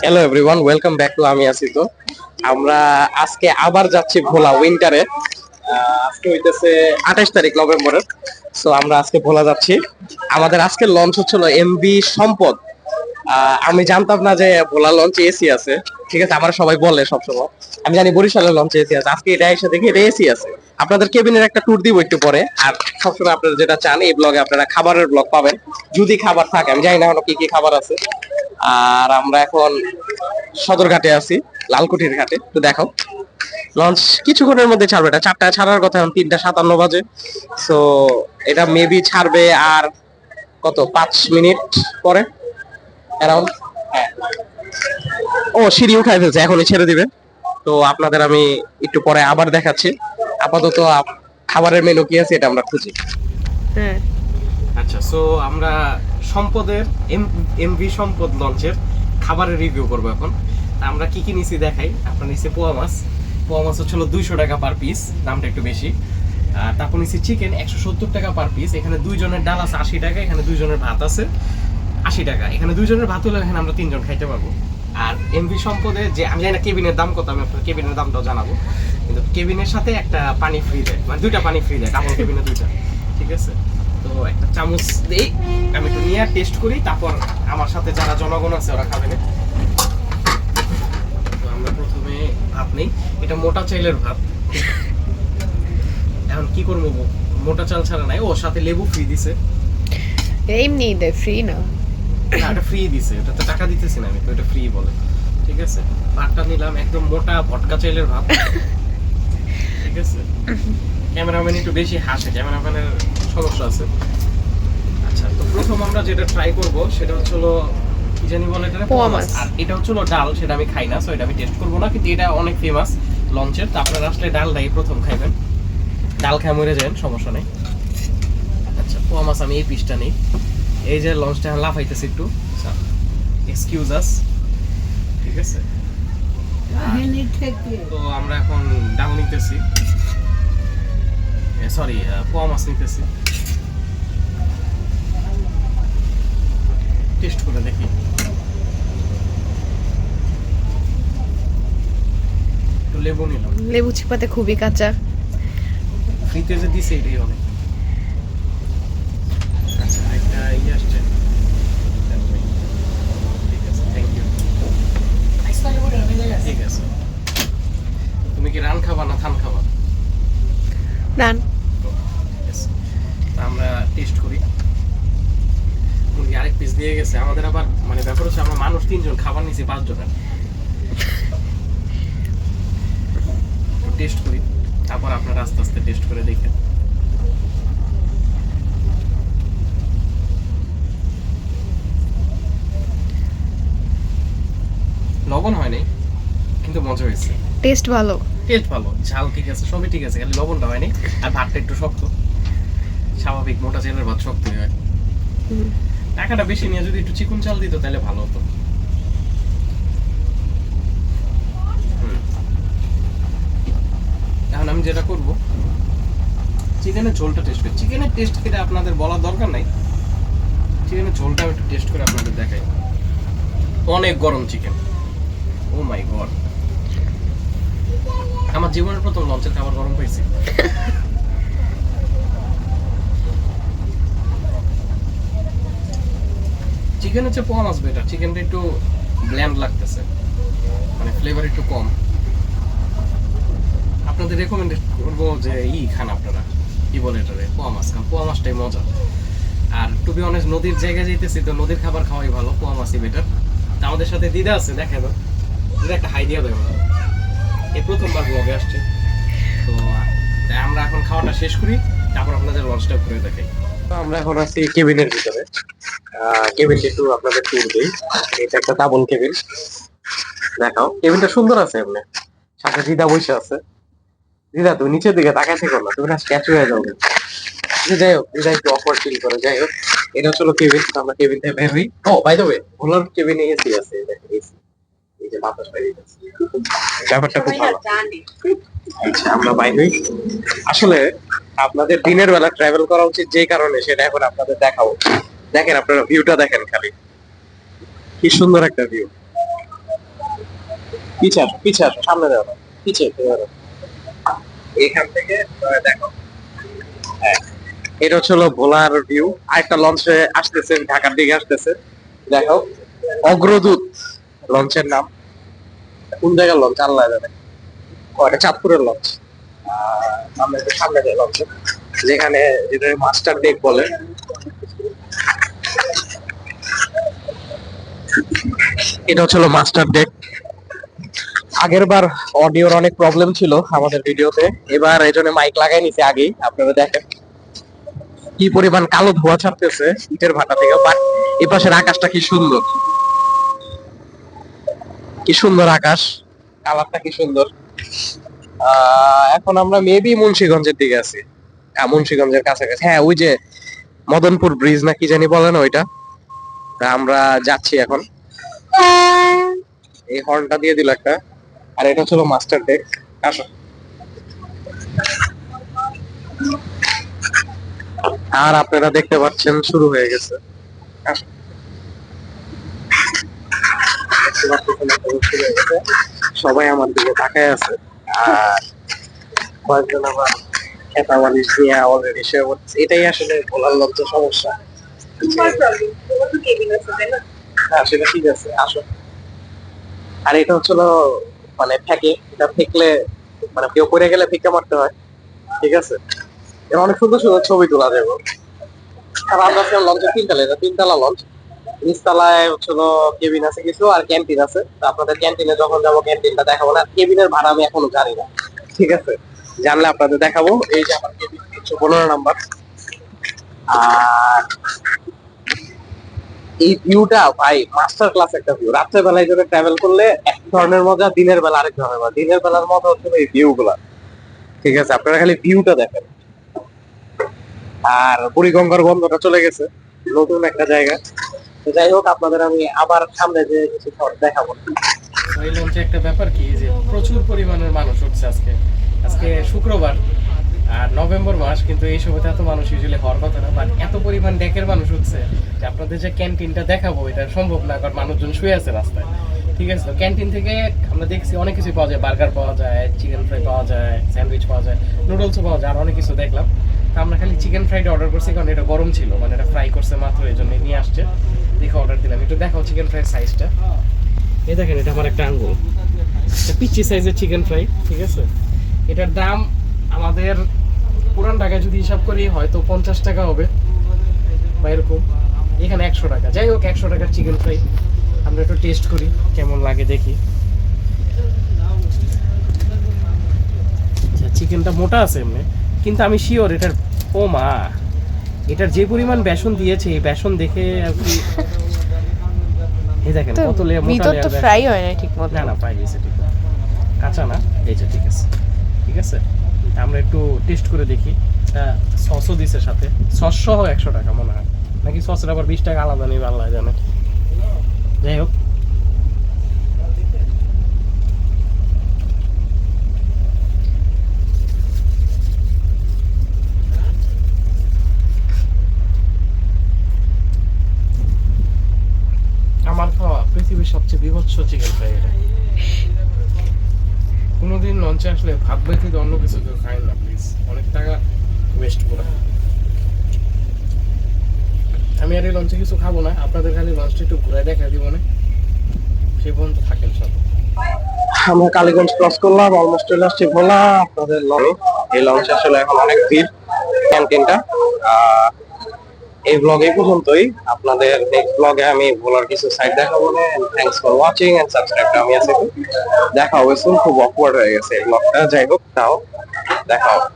Hello everyone, welcome back to আমি আছি। তো আমরা আজকে আবার যাচ্ছি ভোলা উইন্টারে। আজকে হইতেছে 28 তারিখ নভেম্বরের। সো আমরা আজকে ভোলা যাচ্ছি। আমাদের আজকে লঞ্চ হচ্ছিল এমভি সম্পদ। আমি জানতাম না যে ভোলা লঞ্চে এসি আছে। ঠিক আছে, আমার সবাই বলে সবসময়। আমি জানি বরিশালের লঞ্চে এসি আছে, আজকে এটা এসে দেখি এটা এসি আছে। আপনাদের কেবিনের একটা ট্যুর দিব একটু পরে। আর সবসময় আপনারা যেটা চান এই ব্লগে আপনারা খাবারের ব্লগ পাবেন, যদি খাবার থাকে। আমি জানি না এখন কি কি খাবার আছে। আর আমরা এখন সদরঘাটে আছি, লালকুঠির ঘাটে। তো দেখো, লঞ্চ কিছুক্ষণের মধ্যে ছাড়বে। এটা 4টায় ছাড়ার কথা, এখন 3টা 57 বাজে। সো এটা মেবি ছাড়বে আর কত 5 মিনিট পরে অ্যারাউন্ড। হ্যাঁ, ও সিঁড়িও খাই ফেলছে, এখনই ছেড়ে দিবে। তো আপনাদের আমি একটু পরে আবার দেখাচ্ছি। আপাতত খাবারের মেনু কি আছে এটা আমরা খুঁজি। হ্যাঁ, আচ্ছা, সো আমরা সম্পদের এমভি সম্পদ লঞ্চের খাবারের রিভিউ করবো এখন। আমরা কি কি নিছি দেখাই। আপনার নিচে পোয়া মাছ। পোয়া মাছ হচ্ছিল 200 টাকা পার পিস, দামটা একটু বেশি। তারপর নিচে চিকেন 170 টাকা পার পিস। এখানে দুইজনের ডাল আছে 80 টাকা, এখানে দুইজনের ভাত আছে 80 টাকা। এখানে দুইজনের ভাত হলে এখানে আমরা 3জন খাইতে পারবো। আর এমভি সম্পদে যে আমি জানি না কেবিনের দাম কত, আমি আপনার কেবিনের দামটাও জানাবো। কিন্তু কেবিনের সাথে একটা পানি ফ্রি দেয়, মানে 2টা পানি ফ্রি দেয়, ডাবল কেবিনে 2টা। ঠিক আছে, তো একটা চামচ দেই, আমি একটু নিয়ে টেস্ট করি, তারপর আমার সাথে যারা জনগণ আছে ওরা খাবে না। তো আমরা প্রথমে ভাত নেই, এটা মোটা চাইলের ভাত। এখন কি করবো, মোটা চাল ছাড়া নাই, ওর সাথে লেবু ফ্রি দিছে। এমনি দেয়, ফ্রি না। না, এটা ফ্রি দিছে, এটা তো টাকা দিতেছি না আমি, তো এটা ফ্রি বলে। ঠিক আছে, ভাতটা নিলাম একদম মোটা ভটকা চাইলের ভাত। ঠিক আছে, ক্যামেরাম্যান একটু বেশি হাসে, ক্যামেরাম্যানের সমস্যা আছে। আচ্ছা, তো প্রথম আমরা যেটা ট্রাই করব সেটা হলো কি জানি বলে এটা, পোয়া মাছ। আর এটা হলো ডাল, সেটা আমি খাই না, সো এটা আমি টেস্ট করব না। কিন্তু এটা অনেক ফেমাস লঞ্চের, তো আপনারা আসলে ডালটাই প্রথম খাইবেন। ডাল খায় মরে যাবেন, সমস্যা নেই। আচ্ছা, পোয়া মাছ আমি এই পিসটা নেই। এই যে লঞ্চটা লাফাইতেছে একটু, এক্সকিউজ আস। ঠিক আছে, তো আমরা এখন ডাল নিতেছি, সরি পোয়া মাছ নিতেছি। টেস্ট করে দেখি। একটু লেবু নিলাম, লেবু চিপাতে খুবই কাঁচা। ফ্রিতে যে দিছে এটাই অনেক। আচ্ছা, একটা আসছে। ঠিক আছে, থ্যাংক ইউ। ঠিক আছে, তুমি কি রান খাবা না থান খাবা? রান। Yes. তা আমরা টেস্ট করি। মুরগি আরেক পিস দিয়ে গেছে আমাদের। আবার মানে ব্যাপার হচ্ছে আমরা মানুষ 3জন, খাবার নিছি 5 জনের। টেস্ট করি, তারপর আপনারা আস্তে আস্তে টেস্ট করে দেখেন। লবণ হয় নাই, কিন্তু মজা হয়েছে। টেস্ট ভালো। টেস্ট ভালো, ঝাল ঠিক আছে, সবই ঠিক আছে, খালি লবণটা হয়নি। আর ভাতটা একটু শক্ত, স্বাভাবিক মোটা চালের ভাত শক্তই হয়। টাকাটা বেশি নিয়ে যদি একটু চিকন চাল দিত তাহলে ভালো হতো। এখন আমি যেটা করব, চিকেনের ঝোলটা টেস্ট করি। চিকেনের টেস্ট কেটে আপনাদের বলার দরকার নাই, চিকেনের ঝোলটা আমি একটু টেস্ট করে আপনাদের দেখাই। অনেক গরম চিকেন, ও মাই গড। আমার জীবনের প্রথম লঞ্চের খাবার গরম পেয়েছি। চিকেন হচ্ছে পোয়া মাছ বেটার, চিকেনটা একটু ব্ল্যান্ড লাগতেছে, মানে ফ্লেভার একটু কম। আপনাদের রেকমেন্ড করবো যে খান আপনারা, কি বলে এটারে, পোয়া মাছ খান, পোয়া মাছটাই মজা। আর টু বি অনেস্ট, নদীর জায়গায় যাইতেছি তো নদীর খাবার খাওয়াই ভালো, পোয়া মাছই বেটার। তা আমাদের সাথে দিদা আছে, দেখে দাও, দিদা একটা হাই দিয়ে দেবো। এই প্রথমবার ব্লগে আসছে। তো আমরা এখন খাওয়াটা শেষ করি, তারপর আপনাদের লঞ্চটা ঘুরে দেখাই। তো আমরা এখন আছি কেবিনের ভিতরে। কেবিনটা একটু আপনাদের ট্যুর দিই। এটা একটা দাবন কেবিন, দেখাও। কেবিনটা সুন্দর আছে এমনি, সাথে দিদা বসে আছে। দিদা তুমি নিচের দিকে তাকাই থেকো না, তুমি না স্ট্যাচু হয়ে যাবে। যাই হোক, দিদা একটু অকওয়ার্ড ফিল করে। যাই হোক, এটা হচ্ছে কেবিন। আমরা কেবিন থেকে বের হই। ও বাই দ্য ওয়ে, ভোলার কেবিনে এসি আছে, দেখেন এসি, এই যে বাতাস বাইরে যাচ্ছে, ব্যাপারটা খুব ভালো। আচ্ছা, আমরা বাইর হই। আসলে আপনাদের দিনের বেলা ট্রাভেল করা উচিত, যে কারণে সেটা এখন আপনাদের দেখাবো। দেখেন, আপনারা ভিউটা দেখেন, খালি কি সুন্দর একটা ভিউ। পিছে আসো সামনে যাও না। পিছে এখান থেকে দেখো। হ্যাঁ, এটা হচ্ছে হলো ভোলার ভিউ। আরেকটা লঞ্চে আসতেছে, ঢাকার দিকে আসতেছে। দেখো, অগ্রদূত লঞ্চের নাম। কোন জায়গার লঞ্চ আল্লাহ জানে। এটা চাঁদপুরের লঞ্চ। আমরা একটু সামনে যাই লঞ্চে, যেখানে যেটা মাস্টার ডেক বলে। এটা হচ্ছে হলো মাস্টার ডেক। আগের বার অডিওর অনেক প্রবলেম ছিল আমাদের ভিডিওতে, এবার এই জন্য মাইক লাগাই নিছে আগেই। আপনারা দেখেন কি পরিমাণ কালো ধোঁয়া ছাড়তেছে ইটের ভাটা থেকে, বাট এই পাশের আকাশটা কি সুন্দর, কি সুন্দর আকাশ, কালারটা কি সুন্দর। এখন আমরা মেবি মুন্সিগঞ্জের দিকে আছি। মুন্সিগঞ্জের কাছাকাছি। হ্যাঁ, ওই যে মদনপুর ব্রিজ না কি জানি বলে না, ওইটা। তা আমরা যাচ্ছি এখন। এই হর্নটা দিয়ে দিল একটা। আর এটা ছিল মাস্টার ডেক। আসো। আর আপনারা দেখতে পাচ্ছেন শুরু হয়ে গেছে। আসো। দেখতে পাচ্ছেন শুরু হয়ে গেছে। সবাই আমার দিকে তাকায় আছে। আর কয়েকজন আবার খেতা বালিশ নিয়ে অলরেডি শুয়ে পড়ছে। এটাই আসলে ভোলার লঞ্চের সমস্যা। হ্যাঁ, সেটা ঠিক আছে। আসো। আর এটা হচ্ছিল মানে ফেকে, এটা ফেকলে মানে কেউ পড়ে গেলে ফিকে মারতে হয়। ঠিক আছে, এর অনেক সুন্দর সুন্দর ছবি তোলা যাবে। আর আমরা ছিলাম লঞ্চের তিনতলা, এটা তিনতলা লঞ্চ। নিচতলায় হচ্ছিল কেবিন আছে কিছু, আর ক্যান্টিন আছে। তো আপনাদের ক্যান্টিনে যখন যাবো ক্যান্টিনটা দেখাবো না, কেবিনের ভাড়া আমি এখনো জানি না। ঠিক আছে, জানলে আপনাদের দেখাবো। এই যে আমার কেবিন 315 নাম্বার। আর এই ভিউটা ভাই মাস্টার ক্লাস একটা ভিউ। রাত্রে বেলায় যদি ট্রাভেল করলে এক ধরনের মজা, দিনের বেলা আরেক ধরনের মজা। দিনের বেলার মজা হচ্ছে এই ভিউ গুলা। ঠিক আছে, আপনারা খালি ভিউটা দেখেন। আর বুড়িগঙ্গার বন্ধটা চলে গেছে, নতুন একটা জায়গা। তো যাই হোক, আপনাদের আমি আবার সামনে যে কিছু শট দেখাবো। এই লঞ্চে একটা ব্যাপার কি যে প্রচুর পরিমাণের মানুষ উঠছে আজকে। আজকে শুক্রবার আর নভেম্বর মাস, কিন্তু এই সময়তে এত মানুষ ইউজুয়ালি হওয়ার কথা না, বাট এত পরিমাণ ডেকের মানুষ উঠছে যে আপনাদের যে ক্যান্টিনটা দেখাবো এটা সম্ভব না, কারণ মানুষজন শুয়ে আছে রাস্তায়। ঠিক আছে, তো ক্যান্টিন থেকে আমরা দেখছি অনেক কিছু পাওয়া যায়। বার্গার পাওয়া যায়, চিকেন ফ্রাই পাওয়া যায়, স্যান্ডউইচ পাওয়া যায়, নুডলসও পাওয়া যায়, আর অনেক কিছু দেখলাম। তো আমরা খালি চিকেন ফ্রাইটা অর্ডার করছি, কারণ এটা গরম ছিল, মানে এটা ফ্রাই করছে মাত্র, এই জন্য নিয়ে আসছে। দেখে অর্ডার দিলাম। একটু দেখাও চিকেন ফ্রাইয়ের সাইজটা। এই দেখেন, এটা আমার একটা আঙ্গুল, পিচি সাইজের চিকেন ফ্রাই। ঠিক আছে, এটার দাম আমাদের পুরান টাকায় যদি হিসাব করি হয়তো 50 টাকা হবে বা এরকম। এখানে 100 টাকা। যাই হোক, 100 টাকার চিকেন ফ্রাই আমরা একটু টেস্ট করি কেমন লাগে দেখি। চিকেনটা মোটা আছে এমনি, কিন্তু আমি শিওর এটার, ও মা, এটার যে পরিমাণ বেসন দিয়েছে এই বেসন দেখে আর কি। এই দেখেন কত লেয়ার, মোটা ভিতর তো লেয়ার। ফ্রাই হয় না ঠিক মতো। না না, ফ্রাই হয়েছে ঠিক আছে, কাঁচা না। এই যে ঠিক আছে, ঠিক আছে। আমরা একটু টেস্ট করে দেখি। সসও দিছে সাথে, সস সহ 100 টাকা মনে হয়, নাকি সসের আবার 20 টাকা আলাদা নেই, আল্লাহ জানে। যাই হোক, আমার খাওয়া পৃথিবীর সবচেয়ে বিভৎস চিকেন ফ্রাই এটা। কোনোদিন লঞ্চে আসলে ভাত ব্যতীত অন্য কিছু কেউ খায় না প্লিজ, অনেক টাকা ওয়েস্ট করে। আমি আর এই লঞ্চে কিছু খাবো না, আপনাদের খালি লঞ্চটা একটু ঘুরে দেখা দিব না, সে পর্যন্ত থাকেন সব। আমরা কালীগঞ্জ ক্রস করলাম, অলমোস্ট চলে আসছি ভোলা। আপনাদের লঞ্চ, এই লঞ্চে আসলে এখন অনেক ভিড় ক্যান্টিনটা। এই ব্লগ এই পর্যন্তই। আপনাদের নেক্সট ব্লগে আমি ভোলার কিছু সাইড দেখাবো। Thanks for watching and subscribe. আমি আছি, দেখা হবে সুন। খুব অকওয়ার্ড হয়ে গেছে এই ব্লগটা, যাই হোক তাও দেখা হবে।